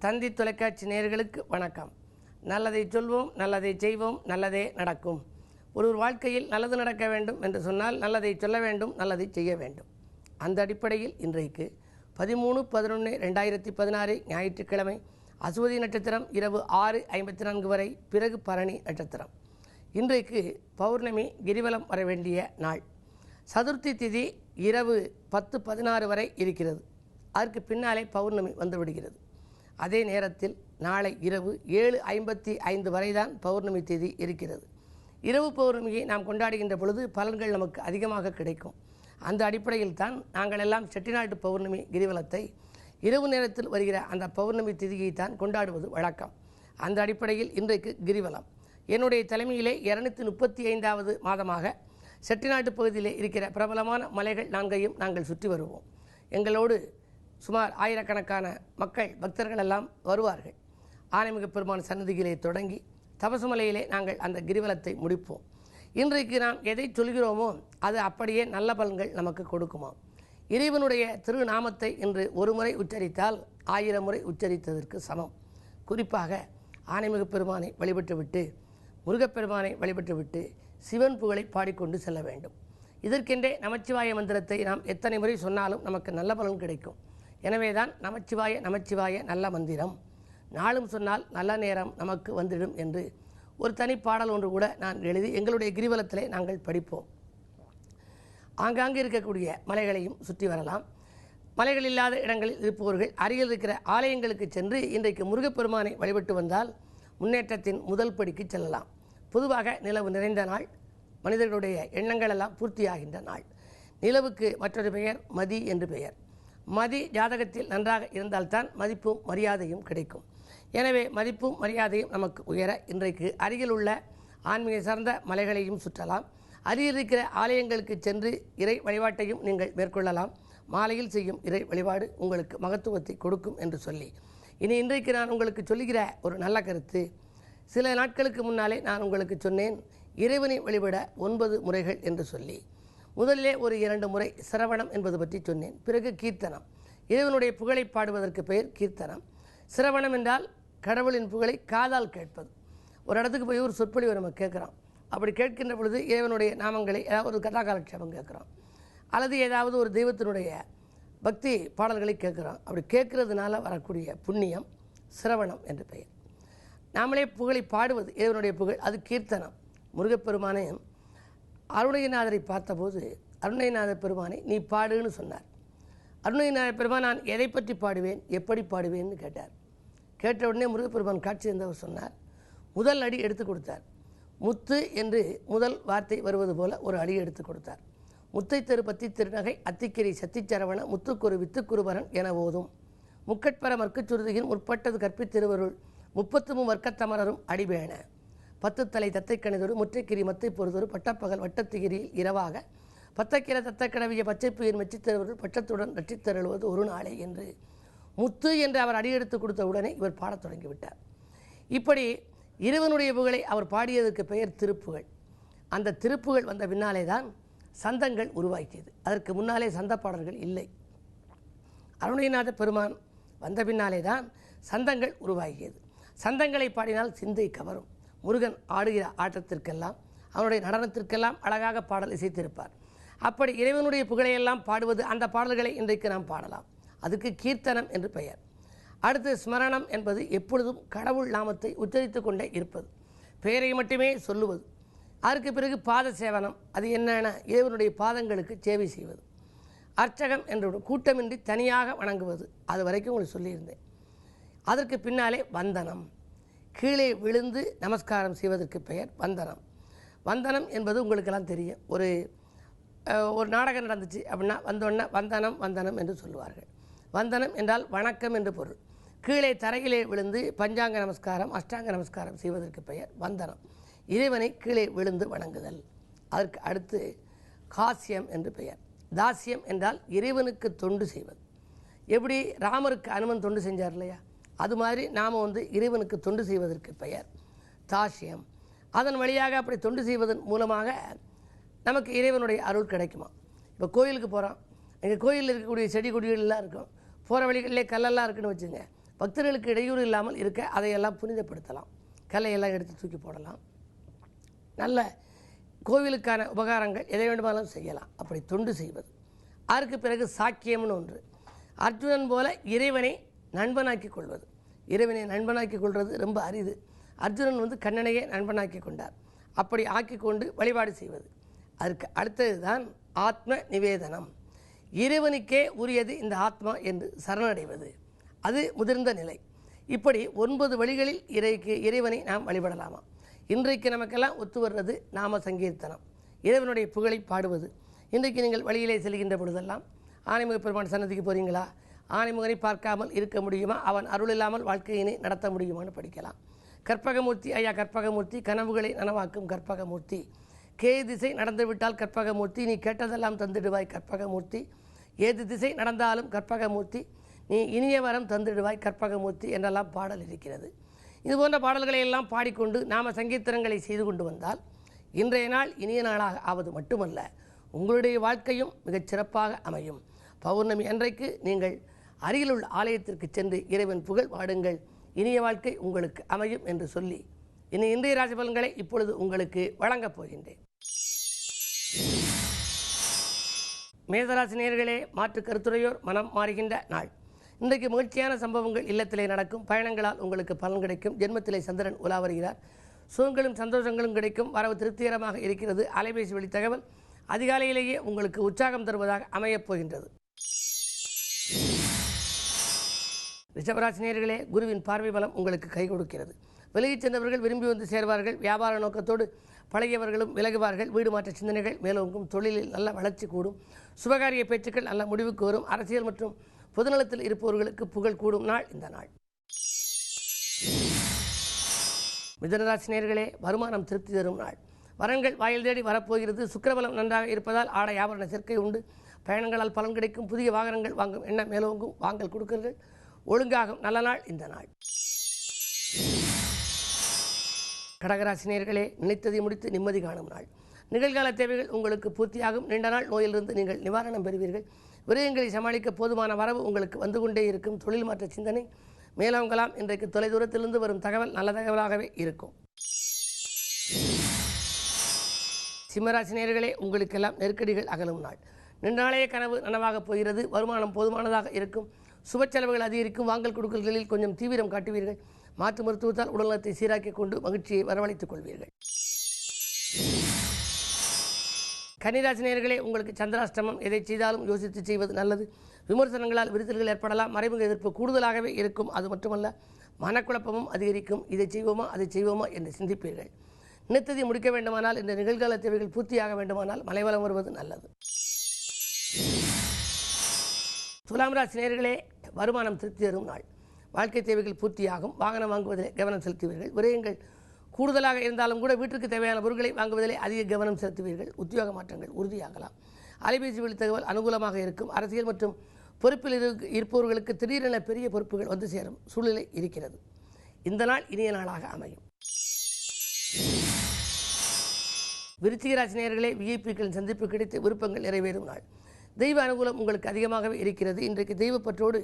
தந்தி தொலைக்காட்சி நேயர்களுக்கு வணக்கம். நல்லதை சொல்வோம், நல்லதை செய்வோம், நல்லதே நடக்கும். ஒரு வாழ்க்கையில் நல்லது நடக்க வேண்டும் என்று சொன்னால் நல்லதை சொல்ல வேண்டும், நல்லதை செய்ய வேண்டும். அந்த அடிப்படையில் இன்றைக்கு 13/11/2016 ஞாயிற்றுக்கிழமை அசுவதி நட்சத்திரம் இரவு 6:54 வரை, பிறகு பரணி நட்சத்திரம். இன்றைக்கு பௌர்ணமி கிரிவலம் வர வேண்டிய நாள். சதுர்த்தி திதி இரவு 10:16 வரை இருக்கிறது. அதற்கு பின்னாலே பௌர்ணமி வந்துவிடுகிறது. அதே நேரத்தில் நாளை இரவு 7:55 வரை தான் பௌர்ணமி திதி இருக்கிறது. இரவு பௌர்ணமியை நாம் கொண்டாடுகின்ற பொழுது பலன்கள் நமக்கு அதிகமாக கிடைக்கும். அந்த அடிப்படையில் தான் நாங்கள் எல்லாம் செட்டிநாட்டு பௌர்ணமி கிரிவலத்தை இரவு நேரத்தில் வருகிற அந்த பௌர்ணமி திதியை தான் கொண்டாடுவது வழக்கம். அந்த அடிப்படையில் இன்றைக்கு கிரிவலம் என்னுடைய தலைமையிலே 235வது மாதமாக செட்டிநாட்டு பகுதியிலே இருக்கிற பிரபலமான மலைகள் 4ஐயும் நாங்கள் சுற்றி வருவோம். எங்களோடு சுமார் ஆயிரக்கணக்கான மக்கள் பக்தர்கள் எல்லாம் வருவார்கள். ஆனைமிக பெருமான் சன்னதியிலே தொடங்கி தபசுமலையிலே நாங்கள் அந்த கிரிவலத்தை முடிப்போம். இன்றைக்கு நாம் எதை சொல்கிறோமோ அது அப்படியே நல்ல பலன்கள் நமக்கு கொடுக்குமா. இறைவனுடைய திருநாமத்தை இன்று ஒரு முறை உச்சரித்தால் 1000 முறை உச்சரித்ததற்கு சமம். குறிப்பாக ஆனைமிக பெருமானை வழிபட்டுவிட்டு முருகப்பெருமானை வழிபட்டுவிட்டு சிவன் புகழை பாடிக்கொண்டு செல்ல வேண்டும். இதற்கென்றே நமச்சிவாய மந்திரத்தை நாம் எத்தனை முறை சொன்னாலும் நமக்கு நல்ல பலன் கிடைக்கும். எனவே தான் நமச்சிவாய நமச்சிவாய நல்ல மந்திரம், நாளும் சொன்னால் நல்ல நேரம் நமக்கு வந்துடும் என்று ஒரு தனி பாடல் ஒன்று கூட நான் எழுதி எங்களுடைய கிரிவலத்திலே நாங்கள் படிப்போம். ஆங்காங்கே இருக்கக்கூடிய மலைகளையும் சுற்றி வரலாம். மலைகள் இல்லாத இடங்களில் இருப்பவர்கள் அருகில் இருக்கிற ஆலயங்களுக்கு சென்று இன்றைக்கு முருகப்பெருமானை வழிபட்டு வந்தால் முன்னேற்றத்தின் முதல் படிக்கு செல்லலாம். பொதுவாக நிலவு நிறைந்த நாள், மனிதர்களுடைய எண்ணங்கள் எல்லாம் பூர்த்தியாகின்ற நாள். நிலவுக்கு மற்றொரு பெயர் மதி என்று பெயர். மதி ஜாதகத்தில் நன்றாக இருந்தால்தான் மதிப்பும் மரியாதையும் கிடைக்கும். எனவே மதிப்பும் மரியாதையும் நமக்கு உயர இன்றைக்கு அருகில் உள்ள ஆன்மீக சார்ந்த மலைகளையும் சுற்றலாம். அருகில் இருக்கிற ஆலயங்களுக்கு சென்று இறை வழிபாட்டையும் நீங்கள் மேற்கொள்ளலாம். மாலையில் செய்யும் இறை வழிபாடு உங்களுக்கு மகத்துவத்தை கொடுக்கும் என்று சொல்லி இன்றைக்கு நான் உங்களுக்கு சொல்லுகிற ஒரு நல்ல கருத்து. சில நாட்களுக்கு முன்னாலே நான் உங்களுக்கு சொன்னேன் இறைவனை வழிபட 9 முறைகள் என்று சொல்லி. முதலிலே ஒரு 2 முறை சிரவணம் என்பது பற்றி சொன்னேன். பிறகு கீர்த்தனம். இறைவனுடைய புகழை பாடுவதற்கு பெயர் கீர்த்தனம். சிரவணம் என்றால் கடவுளின் புகழை காதால் கேட்பது. ஒரு இடத்துக்கு போய் ஒரு சொற்பொழிவை நம்ம கேட்குறோம். அப்படி கேட்கின்ற பொழுது இறைவனுடைய நாமங்களை ஏதாவது ஒரு கதாகாலட்சேபம் கேட்குறோம், அல்லது ஏதாவது ஒரு தெய்வத்தினுடைய பக்தி பாடல்களை கேட்குறோம். அப்படி கேட்கறதுனால வரக்கூடிய புண்ணியம் சிரவணம் என்று பெயர். நாமளே புகழை பாடுவது இறைவனுடைய புகழ், அது கீர்த்தனம். முருகப்பெருமானே அருணகிரிநாதரை பார்த்தபோது அருணகிரிநாத பெருமானை நீ பாடுன்னு சொன்னார். அருணகிரிநாத பெருமான் நான் எதை பற்றி பாடுவேன், எப்படி பாடுவேன்னு கேட்டார். கேட்ட உடனே முருகப்பெருமான் காட்சி இருந்தவர் சொன்னார். முதல் அடி எடுத்து கொடுத்தார். முத்து என்று முதல் வார்த்தை வருவது போல ஒரு அடி எடுத்து கொடுத்தார். முத்தை தெரு பத்தி திருநகை அத்திக்கிரி சத்திச்சரவண முத்துக்குரு வித்துக்குருபரன் என ஓதும் முக்கட்பர மற்குச்சுருதியின் முற்பட்டது கற்பித்திருவருள் 33 வர்க்கத்தமரரும் அடிபேண 10 தலை தத்தை கணிதொரு முற்றைக்கிரி மத்தை பொறுதொரு பட்டப்பகல் வட்டத்திகிரியில் இரவாக பத்தக்கிர தத்தக்கடவிய பச்சைப்புயிர் மெச்சித்தருவருள் பட்டத்துடன் ரட்சித்தருள்வது ஒரு நாளே என்று முத்து என்று அவர் அடியெடுத்து கொடுத்த உடனே இவர் பாடத் தொடங்கிவிட்டார். இப்படி இறைவனுடைய புகழை அவர் பாடியதற்கு பெயர் திருப்புகழ். அந்த திருப்புகழ் வந்த பின்னாலே தான் சந்தங்கள் உருவாக்கியது. அதற்கு முன்னாலே சந்த பாடல்கள் இல்லை. அருணகிரிநாத பெருமான் வந்த பின்னாலே தான் சந்தங்கள் உருவாகியது. சந்தங்களை பாடினால் சிந்தை கவரும். முருகன் ஆடுகிற ஆட்டத்திற்கெல்லாம் அவனுடைய நடனத்திற்கெல்லாம் அழகாக பாடல் இசைத்திருப்பார். அப்படி இறைவனுடைய புகழையெல்லாம் பாடுவது, அந்த பாடல்களை இன்றைக்கு நாம் பாடலாம். அதுக்கு கீர்த்தனம் என்று பெயர். அடுத்து ஸ்மரணம் என்பது எப்பொழுதும் கடவுள் நாமத்தை உச்சரித்து கொண்டே இருப்பது, பெயரை மட்டுமே சொல்லுவது. அதற்கு பிறகு பாத சேவனம், அது என்னென்ன இறைவனுடைய பாதங்களுக்கு சேவை செய்வது. அர்ச்சகம் என்று கூட்டமின்றி தனியாக வணங்குவது, அது வரைக்கும் உங்களுக்கு சொல்லியிருந்தேன். அதற்கு பின்னாலே வந்தனம், கீழே விழுந்து நமஸ்காரம் செய்வதற்கு பெயர் வந்தனம். வந்தனம் என்பது உங்களுக்கெல்லாம் தெரியும். ஒரு நாடகம் நடந்துச்சு அப்படின்னா வந்தோடனே வந்தனம் வந்தனம் என்று சொல்லுவார்கள். வந்தனம் என்றால் வணக்கம் என்று பொருள். கீழே தரையிலே விழுந்து பஞ்சாங்க நமஸ்காரம் அஷ்டாங்க நமஸ்காரம் செய்வதற்கு பெயர் வந்தனம். இறைவனை கீழே விழுந்து வணங்குதல். அதற்கு அடுத்து காசியம் என்று பெயர். தாசியம் என்றால் இறைவனுக்கு தொண்டு செய்வது. எப்படி ராமருக்கு அனுமன் தொண்டு செஞ்சார் இல்லையா, அது மாதிரி நாம் இறைவனுக்கு தொண்டு செய்வதற்கு பெயர் தாசியம். அதன் வழியாக அப்படி தொண்டு செய்வதன் மூலமாக நமக்கு இறைவனுடைய அருள் கிடைக்குமா. இப்போ கோயிலுக்கு போகிறோம், எங்கள் கோயிலில் இருக்கக்கூடிய செடி கொடிகள் எல்லாம் இருக்கும். போகிற வழிகளிலே கல்லெல்லாம் இருக்குன்னு வச்சுங்க, பக்தர்களுக்கு இடையூறு இல்லாமல் இருக்க அதையெல்லாம் புனிதப்படுத்தலாம். கல்லையெல்லாம் எடுத்து தூக்கி போடலாம். நல்ல கோவிலுக்கான உபகாரங்கள் எதை வேண்டுமானாலும் செய்யலாம். அப்படி தொண்டு செய்வது. அதற்கு பிறகு சாக்கியம்னு ஒன்று. அர்ஜுனன் போல இறைவனை நண்பனாக்கி கொள்வது. இறைவனை நண்பனாக்கி கொள்வது ரொம்ப அரிது. அர்ஜுனன் கண்ணனையே நண்பனாக்கி கொண்டார். அப்படி ஆக்கி கொண்டு வழிபாடு செய்வது. அதற்கு அடுத்தது தான் ஆத்ம நிவேதனம். இறைவனுக்கே உரியது இந்த ஆத்மா என்று சரணடைவது. அது முதிர்ந்த நிலை. இப்படி 9 வழிகளில் இறைவனை நாம் வழிபடலாமா? இன்றைக்கு நமக்கெல்லாம் ஒத்து வர்றது நாம சங்கீர்த்தனம், இறைவனுடைய புகழை பாடுவது. இன்றைக்கு நீங்கள் வழியிலே செல்கின்ற பொழுதெல்லாம் ஆனைமுக பெருமான் சன்னதிக்கு போகிறீங்களா? ஆனைமுகனை பார்க்காமல் இருக்க முடியுமா? அவன் அருள் இல்லாமல் வாழ்க்கையினை நடத்த முடியுமான்னு படிக்கலாம். கற்பகமூர்த்தி, ஐயா கற்பகமூர்த்தி, கனவுகளை நனவாக்கும் கற்பகமூர்த்தி. திசை நடந்துவிட்டால் கற்பகமூர்த்தி, நீ கேட்டதெல்லாம் தந்திடுவாய் கற்பகமூர்த்தி. ஏது திசை நடந்தாலும் கற்பகமூர்த்தி, நீ இனிய வரம் தந்திடுவாய் கற்பகமூர்த்தி என்றெல்லாம் பாடல் இருக்கிறது. இதுபோன்ற பாடல்களை எல்லாம் பாடிக்கொண்டு நாம சங்கீர்த்தனங்களை செய்து கொண்டு வந்தால் இன்றைய நாள் இனிய நாளாக ஆவது மட்டுமல்ல, உங்களுடைய வாழ்க்கையும் மிகச் சிறப்பாக அமையும். பௌர்ணமி அன்றைக்கு நீங்கள் அருகிலுள்ள ஆலயத்திற்கு சென்று இறைவன் புகழ் பாடுங்கள். இனிய வாழ்க்கை உங்களுக்கு அமையும் என்று சொல்லி இன்றைய ராசிபலன்களை இப்பொழுது உங்களுக்கு வழங்கப் போகின்றேன். மேசராசி நேயர்களே, மாற்று கருத்துரையோர் மனம் மாறுகின்ற நாள். இன்றைக்கு மகிழ்ச்சியான சம்பவங்கள் இல்லத்திலே நடக்கும். பயணங்களால் உங்களுக்கு பலன் கிடைக்கும். ஜென்மத்திலே சந்திரன் உலா வருகிறார். சுகங்களும் சந்தோஷங்களும் கிடைக்கும். வரவு திருப்திகரமாக இருக்கிறது. அலைபேசி வழி தகவல் அதிகாலையிலேயே உங்களுக்கு உற்சாகம் தருவதாக அமையப் போகின்றது. ரிஷபராசி நேயர்களே, குருவின் பார்வை பலம் உங்களுக்கு கை கொடுக்கிறது. விலகிச் சென்றவர்கள் விரும்பி வந்து சேர்வார்கள். வியாபார நோக்கத்தோடு பழகியவர்களும் விலகுவார்கள். வீடு மாற்ற சிந்தனைகள் மேலோங்கும். தொழிலில் நல்ல வளர்ச்சி கூடும். சுபகாரிய பேச்சுக்கள் நல்ல முடிவுக்கு வரும். அரசியல் மற்றும் பொதுநலத்தில் இருப்பவர்களுக்கு புகழ் கூடும் நாள் இந்த நாள். மிதுனராசி நேயர்களே, வருமானம் திருப்தி தரும் நாள். வரன்கள் வாயில் தேடி வரப்போகிறது. சுக்கிரபலம் நன்றாக இருப்பதால் ஆடை ஆபரண சேர்க்கை உண்டு. பயணங்களால் பலன் கிடைக்கும். புதிய வாகனங்கள் வாங்கும் எண்ணம் மேலோங்கும். வாங்கல் கொடுக்கல்கள் ஒழுங்காகும் நல்ல நாள் இந்த நாள். கடகராசி நேயர்களே, நினைத்ததை முடித்து நிம்மதி காணும் நாள். நிகழ்கால தேவைகள் உங்களுக்கு பூர்த்தியாகும். நீண்ட நாள் நோயிலிருந்து நீங்கள் நிவாரணம் பெறுவீர்கள். விரயங்களை சமாளிக்க போதுமான வரவு உங்களுக்கு வந்து கொண்டே இருக்கும். தொழில் மாற்ற சிந்தனை மேலோங்கலாம். இன்றைக்கு தொலைதூரத்திலிருந்து வரும் தகவல் நல்ல தகவலாகவே இருக்கும். சிம்மராசி நேயர்களே, உங்களுக்கெல்லாம் நெருக்கடிகள் அகலும் நாள். நீண்ட நாளைய கனவு நனவாகப் போகிறது. வருமானம் போதுமானதாக இருக்கும். சுப செலவுகள் அதிகரிக்கும். வாங்கல் கொடுக்கல்களில் கொஞ்சம் தீவிரம் காட்டுவீர்கள். மாற்று மருத்துவத்தால் உடல்நலத்தை சீராக்கிக் கொண்டு மகிழ்ச்சியை வரவழைத்துக் கொள்வீர்கள். கன்னிராசி நேயர்களே, உங்களுக்கு சந்திராஷ்டமம். எதை செய்தாலும் யோசித்து செய்வது நல்லது. விமர்சனங்களால் விரிசல்கள் ஏற்படலாம். மறைமுக எதிர்ப்பு கூடுதலாகவே இருக்கும். அது மட்டுமல்ல, மனக்குழப்பமும் அதிகரிக்கும். இதை செய்வோமா அதை செய்வோமா என்று சிந்திப்பீர்கள். நினைத்ததை முடிக்க வேண்டுமானால், இந்த நிகழ்கால தேவைகள் பூர்த்தியாக வேண்டுமானால் மலைவலம் வருவது நல்லது. துலாம் ராசி நேயர்களே, வருமானம் திருப்தி தரும் நாள். வாழ்க்கை தேவைகள் பூர்த்தியாகும். வாகனம் வாங்குவதிலே கவனம் செலுத்துவீர்கள். விரயங்கள் கூடுதலாக இருந்தாலும் கூட வீட்டிற்கு தேவையான பொருட்களை வாங்குவதிலே அதிக கவனம் செலுத்துவீர்கள். உத்தியோக மாற்றங்கள் உறுதியாகலாம். அலைபேசி வழி தகவல் அனுகூலமாக இருக்கும். அரசியல் மற்றும் பொறுப்பில் இருப்பவர்களுக்கு திடீரென பெரிய பொறுப்புகள் வந்து சேரும் சூழ்நிலை இருக்கிறது. இந்த நாள் இனிய நாளாக அமையும். விருச்சிக ராசி நேயர்களே, விஐபிக்களின் சந்திப்பு கிடைத்து விருப்பங்கள் நிறைவேறும் நாள். தெய்வ அனுகூலம் உங்களுக்கு அதிகமாகவே இருக்கிறது. இன்றைக்கு தெய்வப்பற்றோடு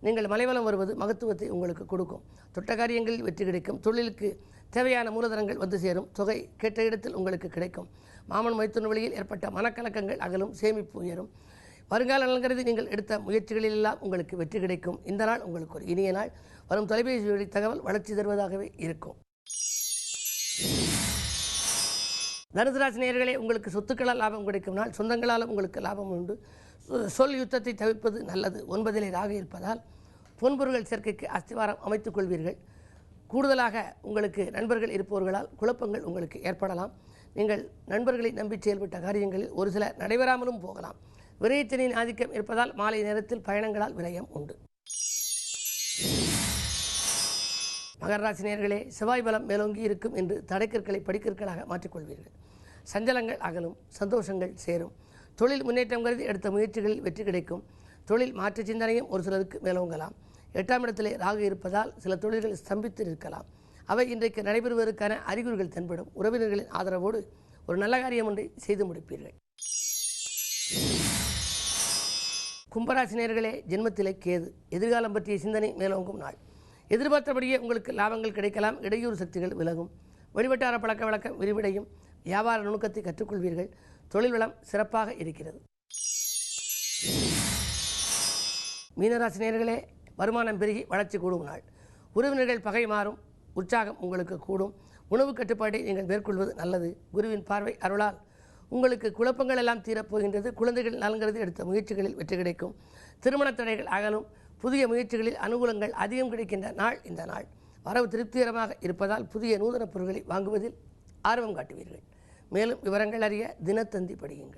நீங்கள் மலைவலம் வருவது மகத்துவத்தை உங்களுக்கு கொடுக்கும். தொட்ட காரியங்களில் வெற்றி கிடைக்கும். தொழிலுக்கு தேவையான மூலதனங்கள் வந்து சேரும். தொகை கேட்ட இடத்தில் உங்களுக்கு கிடைக்கும். மாமன் மைத்துன வழியில் ஏற்பட்ட மனக்கலக்கங்கள் அகலும். சேமிப்பு உயரும். வருங்கால நலன்கருதி நீங்கள் எடுத்த முயற்சிகளில் எல்லாம் உங்களுக்கு வெற்றி கிடைக்கும். இந்த நாள் உங்களுக்கு ஒரு இனிய நாள். வரும் தொலைபேசி வழி தகவல் வளர்ச்சி தருவதாகவே இருக்கும். தனுசு ராசி நேயர்களே, உங்களுக்கு சொத்துக்களால் லாபம் கிடைக்கும் நாள். சொந்தங்களாலும் உங்களுக்கு லாபம் உண்டு. சொல் யுத்தத்தை தவிர்ப்பது நல்லது. 9 ராக இருப்பதால் பொன்பொருள் சேர்க்கைக்கு அஸ்திவாரம் அமைத்துக் கொள்வீர்கள். கூடுதலாக உங்களுக்கு நண்பர்கள் இருப்பவர்களால் குழப்பங்கள் உங்களுக்கு ஏற்படலாம். நீங்கள் நண்பர்களை நம்பி செயல்பட்ட காரியங்களில் ஒரு சில நடைபெறாமலும் போகலாம். விரயத்தினின் ஆதிக்கம் இருப்பதால் மாலை நேரத்தில் பயணங்களால் விரயம் உண்டு. மகர ராசி நேயர்களே, செவ்வாய் பலம் மேலோங்கி இருக்கும் என்று தடைக்கற்களை படிக்கற்களாக மாற்றிக்கொள்வீர்கள். சஞ்சலங்கள் அகலும். சந்தோஷங்கள் சேரும். தொழில் முன்னேற்றம் கருதி எடுத்த முயற்சிகளில் வெற்றி கிடைக்கும். தொழில் மாற்று சிந்தனையும் ஒரு சிலருக்கு மேலோங்கலாம். 8ஆம் இடத்திலே ராகு இருப்பதால் சில தொழில்கள் ஸ்தம்பித்து நிற்கலாம். அவை இன்றைக்கு நடைபெறுவதற்கான அறிகுறிகள் தென்படும். உறவினர்களின் ஆதரவோடு ஒரு நல்ல காரியம் ஒன்றை செய்து முடிப்பீர்கள். கும்பராசி நேயர்களே, ஜென்மத்திலே கேது. எதிர்காலம் பற்றிய சிந்தனை மேலோங்கும் நாள். எதிர்பார்த்தபடியே உங்களுக்கு லாபங்கள் கிடைக்கலாம். இடையூறு சக்திகள் விலகும். வெளிவட்டார பழக்க வழக்கம் விரிவடையும். வியாபார நுணுக்கத்தை கற்றுக்கொள்வீர்கள். தொழில் வளம் சிறப்பாக இருக்கிறது. மீனராசி நேயர்களே, வருமானம் பெருகி வளர்ச்சி கூடும் நாள். உறவினர்கள் பகை மாறும். உற்சாகம் உங்களுக்கு கூடும். உணவு கட்டுப்பாட்டை நீங்கள் மேற்கொள்வது நல்லது. குருவின் பார்வை அருளால் உங்களுக்கு குழப்பங்கள் எல்லாம் தீரப்போகின்றது. குழந்தைகள் நலன்கருதி எடுத்த முயற்சிகளில் வெற்றி கிடைக்கும். திருமண தடைகள் அகலும். புதிய முயற்சிகளில் அனுகூலங்கள் அதிகம் கிடைக்கின்ற நாள் இந்த நாள். வரவு திருப்திகரமாக இருப்பதால் புதிய நூதன பொருட்களை வாங்குவதில் ஆர்வம் காட்டுவீர்கள். மேலும் விவரங்கள் அறிய தினத்தந்தி படியுங்கள்.